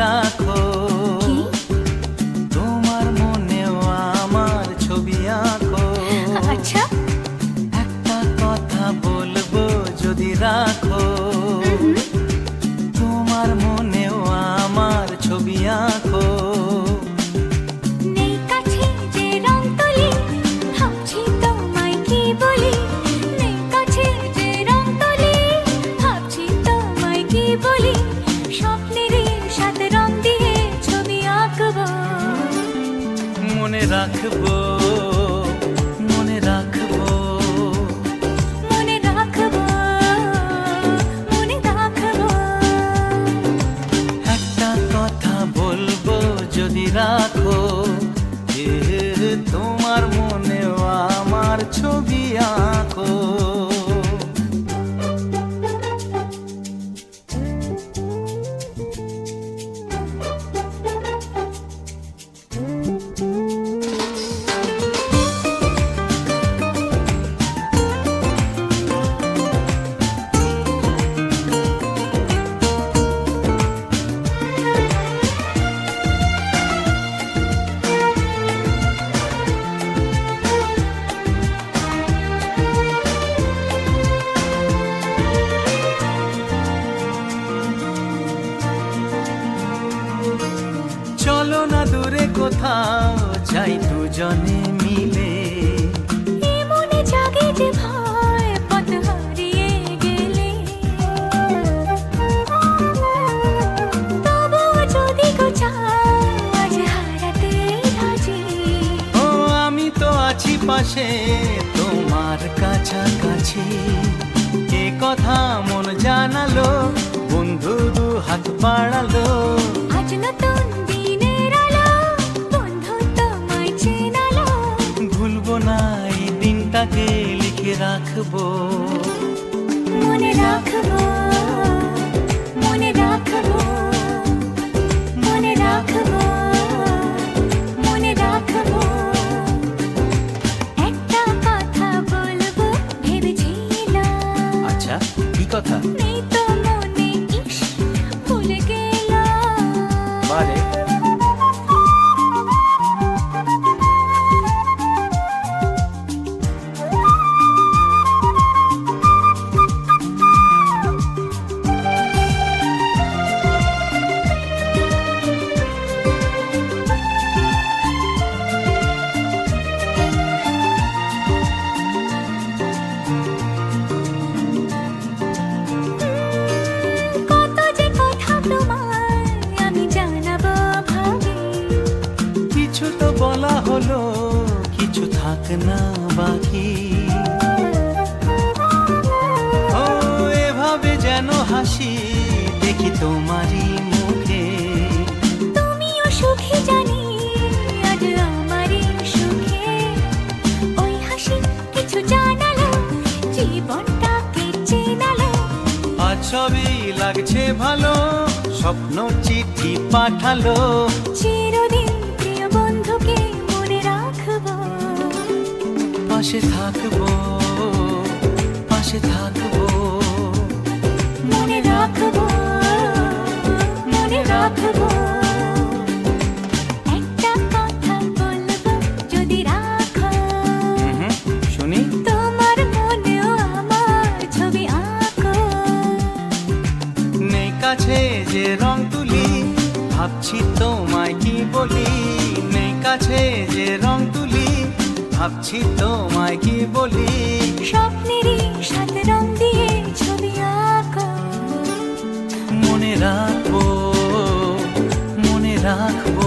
রাখো, তোমার মনেও আমার ছবি আঁকো। আচ্ছা, একটা কথা বলবো যদি রাখো, তোমার মনেও আমার ছবি আঁকো। নেই কাছে যে রং তুলি, ভাবছি তোমায় কি বলি। নেই কাছে যে রং তুলি, ভাবছি তোমায় কি বলি। স্বপ্নেরই সাথে রং দিয়ে ছবি আঁকবো। মনে রাখবো, মনে রাখবো, মনে রাখবো, মনে রাখবো। একটা কথা বলবো যদি রাখো, তোমার মনেও আমার ছবি আঁকো। চলো না দূরে কোথাও যাই দুজনে মিলে। মনে জাগে যে ভয় পথ হারিয়ে গেলে। তবুও যদি গো চাও আজ হারাতে রাজি। ও আমি তো আছি পাশে তোমার কাছাকাছি। এ কথা মন জানালো, বন্ধু দু হাত বাড়ালো। আজ নতুন দিনের আলো, বন্ধু তোমায় চেনালো। ভুলবো না এই দিনটাকে, লিখে রাখবো। মনে রাখবো, মনে রাখবো, মনে রাখবো, মনে রাখবো। একটা কথা বলবো ভেবেছিলাম। আচ্ছা, কি কথা? নেই তো মনে, ইস ভুলে গেলাম। বারে কত যে কথা তোমায় আমি জানাবো ভাবি। কিছু তো বলা হলো, কিছু থাক না বাকি। ও এভাবে যেন হাসি দেখি তোমারই মুখে। তুমিও সুখী জানি আজ আমারই সুখে। ওই হাসি কিছু জানালো, জীবনটাকে চেনালো। আজ সবই লাগছে ভালো, স্বপ্ন চিঠি পাঠালো। চিরদিন প্রিয় বন্ধুকে মনে রাখবো। পাশে থাকবো, পাশে থাকবো। মনে রাখবো, মনে রাখবো। একটা কথা বলবো যদি রাখো, শুনি। তোমার মনেও আমার ছবি আঁকো। নেই কাছে যে রং তুলি, ভাবছি তোমায় কি বলি। নেই কাছে যে রং তুলি, ভাবছি তোমায় কি বলি। স্বপ্নেরই সাথে রং দিয়ে ছবি আঁকো। মনে রাখবো, মনে রাখবো।